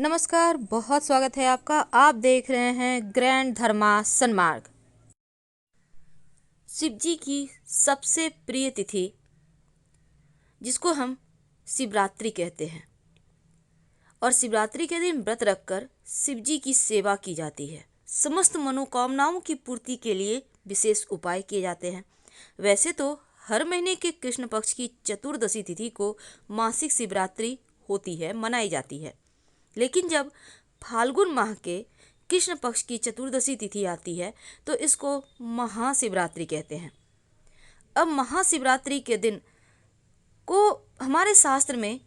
नमस्कार, बहुत स्वागत है आपका। आप देख रहे हैं ग्रैंड धर्मा सन्मार्ग। शिव जी की सबसे प्रिय तिथि जिसको हम शिवरात्रि कहते हैं और शिवरात्रि के दिन व्रत रखकर शिव जी की सेवा की जाती है। समस्त मनोकामनाओं की पूर्ति के लिए विशेष उपाय किए जाते हैं। वैसे तो हर महीने के कृष्ण पक्ष की चतुर्दशी तिथि को मासिक शिवरात्रि होती है, मनाई जाती है, लेकिन जब फाल्गुन माह के कृष्ण पक्ष की चतुर्दशी तिथि आती है तो इसको महाशिवरात्रि कहते हैं। अब महाशिवरात्रि के दिन को हमारे शास्त्र में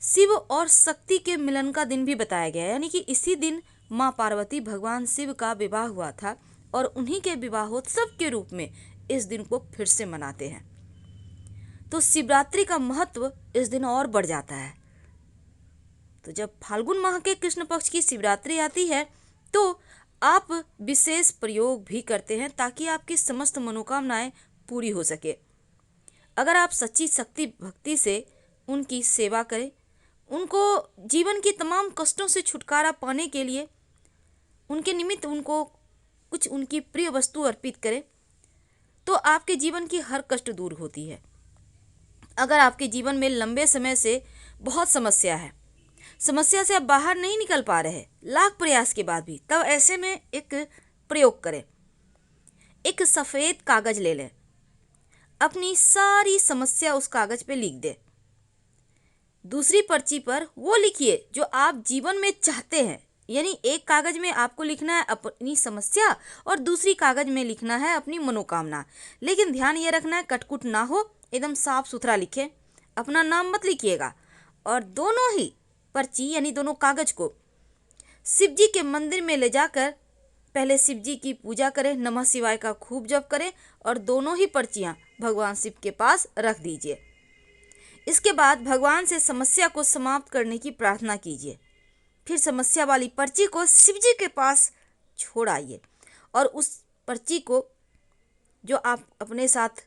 शिव और शक्ति के मिलन का दिन भी बताया गया है, यानी कि इसी दिन माँ पार्वती भगवान शिव का विवाह हुआ था और उन्हीं के विवाहोत्सव के रूप में इस दिन को फिर से मनाते हैं। तो शिवरात्रि का महत्व इस दिन और बढ़ जाता है। तो जब फाल्गुन माह के कृष्ण पक्ष की शिवरात्रि आती है तो आप विशेष प्रयोग भी करते हैं ताकि आपकी समस्त मनोकामनाएं पूरी हो सके। अगर आप सच्ची शक्ति भक्ति से उनकी सेवा करें, उनको जीवन की तमाम कष्टों से छुटकारा पाने के लिए उनके निमित्त उनको कुछ उनकी प्रिय वस्तु अर्पित करें तो आपके जीवन की हर कष्ट दूर होती है। अगर आपके जीवन में लंबे समय से बहुत समस्या है, समस्या से आप बाहर नहीं निकल पा रहे लाख प्रयास के बाद भी, तब ऐसे में एक प्रयोग करें। एक सफ़ेद कागज ले लें, अपनी सारी समस्या उस कागज पे लिख दें। दूसरी पर्ची पर वो लिखिए जो आप जीवन में चाहते हैं, यानी एक कागज में आपको लिखना है अपनी समस्या और दूसरी कागज में लिखना है अपनी मनोकामना। लेकिन ध्यान ये रखना है कटकुट ना हो, एकदम साफ सुथरा लिखें। अपना नाम मत लिखिएगा और दोनों ही पर्ची यानी दोनों कागज को शिव जी के मंदिर में ले जाकर पहले शिव जी की पूजा करें, नमः शिवाय का खूब जप करें और दोनों ही पर्चियां भगवान शिव के पास रख दीजिए। इसके बाद भगवान से समस्या को समाप्त करने की प्रार्थना कीजिए। फिर समस्या वाली पर्ची को शिव जी के पास छोड़ आइए और उस पर्ची को जो आप अपने साथ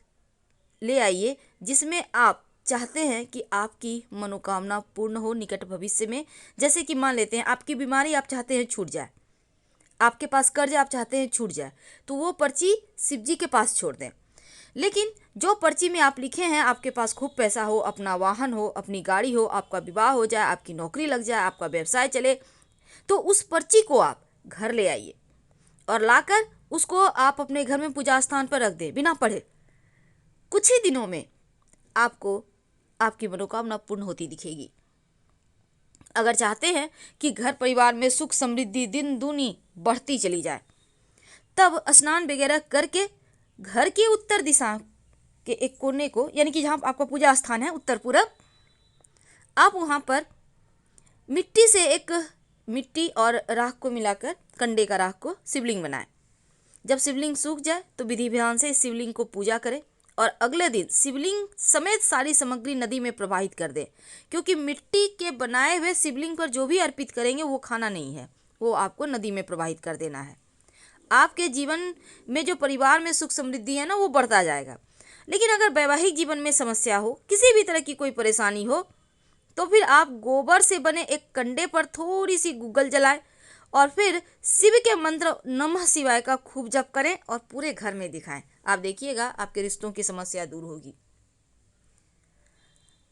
ले आइए जिसमें आप चाहते हैं कि आपकी मनोकामना पूर्ण हो निकट भविष्य में। जैसे कि मान लेते हैं आपकी बीमारी आप चाहते हैं छूट जाए, आपके पास कर्ज आप चाहते हैं छूट जाए, तो वो पर्ची शिव जी के पास छोड़ दें। लेकिन जो पर्ची में आप लिखे हैं आपके पास खूब पैसा हो, अपना वाहन हो, अपनी गाड़ी हो, आपका विवाह हो जाए, आपकी नौकरी लग जाए, आपका व्यवसाय चले, तो उस पर्ची को आप घर ले आइए और लाकर उसको आप अपने घर में पूजा स्थान पर रख दें बिना पढ़े। कुछ ही दिनों में आपको आपकी मनोकामना पूर्ण होती दिखेगी। अगर चाहते हैं कि घर परिवार में सुख समृद्धि दिन दूनी बढ़ती चली जाए, तब स्नान वगैरह करके घर की उत्तर दिशा के एक कोने को, यानी कि जहाँ आपका पूजा स्थान है उत्तर पूरब, आप वहाँ पर मिट्टी से एक मिट्टी और राख को मिलाकर कंडे का राख को शिवलिंग बनाएं। जब शिवलिंग सूख जाए तो विधि विधान से शिवलिंग को पूजा करें और अगले दिन शिवलिंग समेत सारी सामग्री नदी में प्रवाहित कर दें, क्योंकि मिट्टी के बनाए हुए शिवलिंग पर जो भी अर्पित करेंगे वो खाना नहीं है, वो आपको नदी में प्रवाहित कर देना है। आपके जीवन में जो परिवार में सुख समृद्धि है ना वो बढ़ता जाएगा। लेकिन अगर वैवाहिक जीवन में समस्या हो, किसी भी तरह की कोई परेशानी हो, तो फिर आप गोबर से बने एक कंडे पर थोड़ी सी गूगल जलाएं और फिर शिव के मंत्र नमः शिवाय का खूब जप करें और पूरे घर में दिखाएं। आप देखिएगा आपके रिश्तों की समस्या दूर होगी।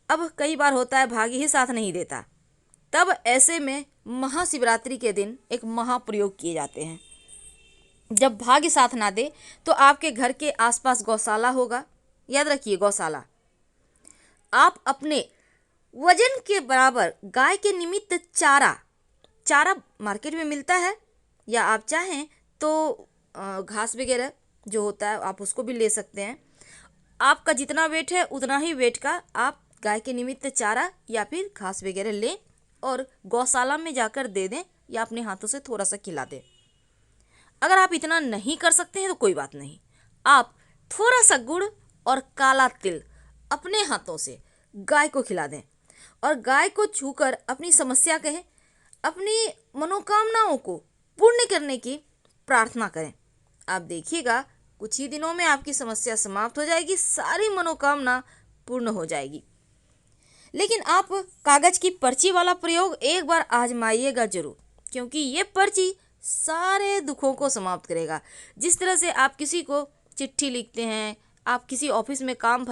अब कई बार होता है भाग्य ही साथ नहीं देता, तब ऐसे में महाशिवरात्रि के दिन एक महाप्रयोग किए जाते हैं। जब भाग्य साथ ना दे तो आपके घर के आसपास गौशाला होगा, याद रखिए गौशाला। आप अपने वजन के बराबर गाय के निमित्त चारा मार्केट में मिलता है, या आप चाहें तो घास वगैरह जो होता है आप उसको भी ले सकते हैं। आपका जितना वेट है उतना ही वेट का आप गाय के निमित्त चारा या फिर घास वगैरह लें और गौशाला में जाकर दे दें या अपने हाथों से थोड़ा सा खिला दें। अगर आप इतना नहीं कर सकते हैं तो कोई बात नहीं, आप थोड़ा सा गुड़ और काला तिल अपने हाथों से गाय को खिला दें और गाय को छूकर अपनी समस्या कहें, अपनी मनोकामनाओं को पूर्ण करने की प्रार्थना करें। आप देखिएगा कुछ ही दिनों में आपकी समस्या समाप्त हो जाएगी, सारी मनोकामना पूर्ण हो जाएगी। लेकिन आप कागज़ की पर्ची वाला प्रयोग एक बार आजमाइएगा जरूर, क्योंकि ये पर्ची सारे दुखों को समाप्त करेगा। जिस तरह से आप किसी को चिट्ठी लिखते हैं, आप किसी ऑफिस में काम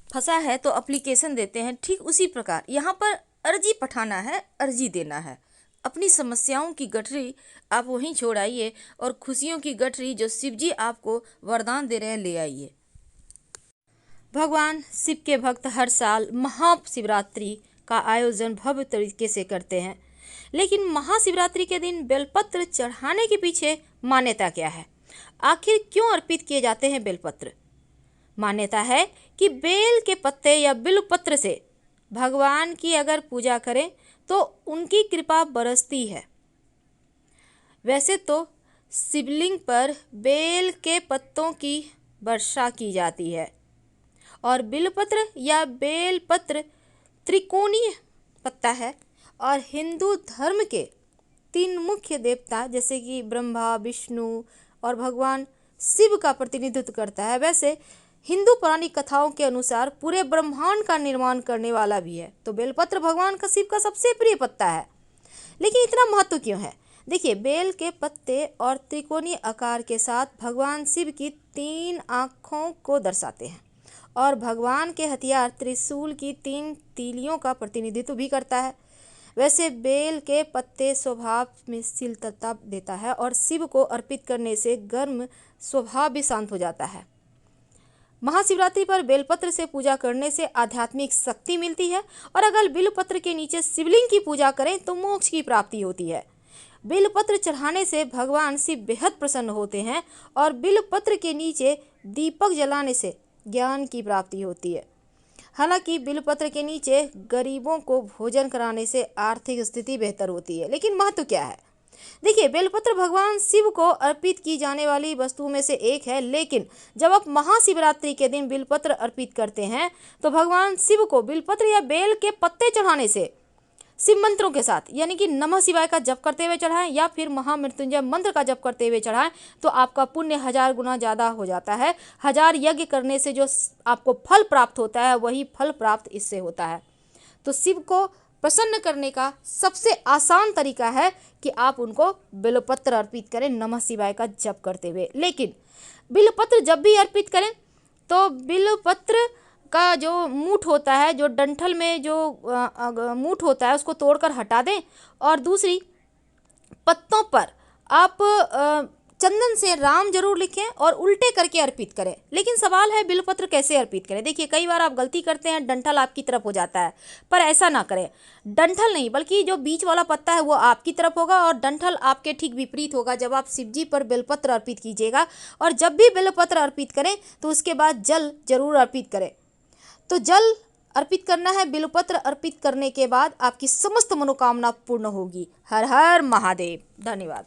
फंसा है तो एप्लीकेशन देते हैं, ठीक उसी प्रकार यहाँ पर अर्जी पठाना है, अर्जी देना है। अपनी समस्याओं की गठरी आप वहीं छोड़ आइए और खुशियों की गठरी जो शिव जी आपको वरदान दे रहे हैं ले आइए। भगवान शिव के भक्त हर साल महाशिवरात्रि का आयोजन भव्य तरीके से करते हैं, लेकिन महाशिवरात्रि के दिन बेलपत्र चढ़ाने के पीछे मान्यता क्या है? आखिर क्यों अर्पित किए जाते हैं बेलपत्र? मान्यता है कि बेल के पत्ते या बिल्वपत्र से भगवान की अगर पूजा करें तो उनकी कृपा बरसती है। वैसे तो शिवलिंग पर बेल के पत्तों की वर्षा की जाती है और बिल्वपत्र या बेलपत्र त्रिकोणीय पत्ता है और हिंदू धर्म के 3 मुख्य देवता जैसे कि ब्रह्मा, विष्णु और भगवान शिव का प्रतिनिधित्व करता है। वैसे हिंदू पौराणिक कथाओं के अनुसार पूरे ब्रह्मांड का निर्माण करने वाला भी है, तो बेलपत्र भगवान का शिव का सबसे प्रिय पत्ता है। लेकिन इतना महत्व क्यों है? देखिए, बेल के पत्ते और त्रिकोणीय आकार के साथ भगवान शिव की 3 आँखों को दर्शाते हैं और भगवान के हथियार त्रिशूल की 3 तीलियों का प्रतिनिधित्व भी करता है। वैसे बेल के पत्ते स्वभाव में शीतलता देता है और शिव को अर्पित करने से गर्म स्वभाव भी शांत हो जाता है। महाशिवरात्रि पर बेलपत्र से पूजा करने से आध्यात्मिक शक्ति मिलती है और अगर बिल्वपत्र के नीचे शिवलिंग की पूजा करें तो मोक्ष की प्राप्ति होती है। बिल्वपत्र चढ़ाने से भगवान शिव बेहद प्रसन्न होते हैं और बिल्वपत्र के नीचे दीपक जलाने से ज्ञान की प्राप्ति होती है। हालांकि बिल्वपत्र के नीचे गरीबों को भोजन कराने से आर्थिक स्थिति बेहतर होती है। लेकिन महत्व क्या है? देखिए, बेलपत्र भगवान शिव को अर्पित की जाने वाली वस्तुओं में से एक है, लेकिन जब आप महाशिवरात्रि के दिन बिल्वपत्र अर्पित करते हैं तो भगवान शिव को बिल्वपत्र या बेल के पत्ते चढ़ाने से शिव मंत्रों के साथ यानी कि नमः शिवाय का जप करते हुए चढ़ाएं या फिर महामृत्युंजय मंत्र का जप करते हुए चढ़ाएं तो आपका पुण्य 1000 गुना ज़्यादा हो जाता है। 1000 यज्ञ करने से जो आपको फल प्राप्त होता है वही फल प्राप्त इससे होता है। तो शिव को प्रसन्न करने का सबसे आसान तरीका है कि आप उनको बिल्वपत्र अर्पित करें नमः शिवाय का जप करते हुए। लेकिन बिल्वपत्र जब भी अर्पित करें तो बिल्वपत्र का जो मूठ होता है, जो डंठल में जो मूठ होता है उसको तोड़कर हटा दें और दूसरी पत्तों पर आप चंदन से राम जरूर लिखें और उल्टे करके अर्पित करें। लेकिन सवाल है बिल्वपत्र कैसे अर्पित करें? देखिए, कई बार आप गलती करते हैं, डंठल आपकी तरफ हो जाता है, पर ऐसा ना करें। डंठल नहीं बल्कि जो बीच वाला पत्ता है वो आपकी तरफ होगा और डंठल आपके ठीक विपरीत होगा जब आप शिवजी पर बेलपत्र अर्पित कीजिएगा। और जब भी बेलपत्र अर्पित करें तो उसके बाद जल जरूर अर्पित करें। तो जल अर्पित करना है। बिल्वपत्र अर्पित करने के बाद आपकी समस्त मनोकामना पूर्ण होगी। हर हर महादेव। धन्यवाद।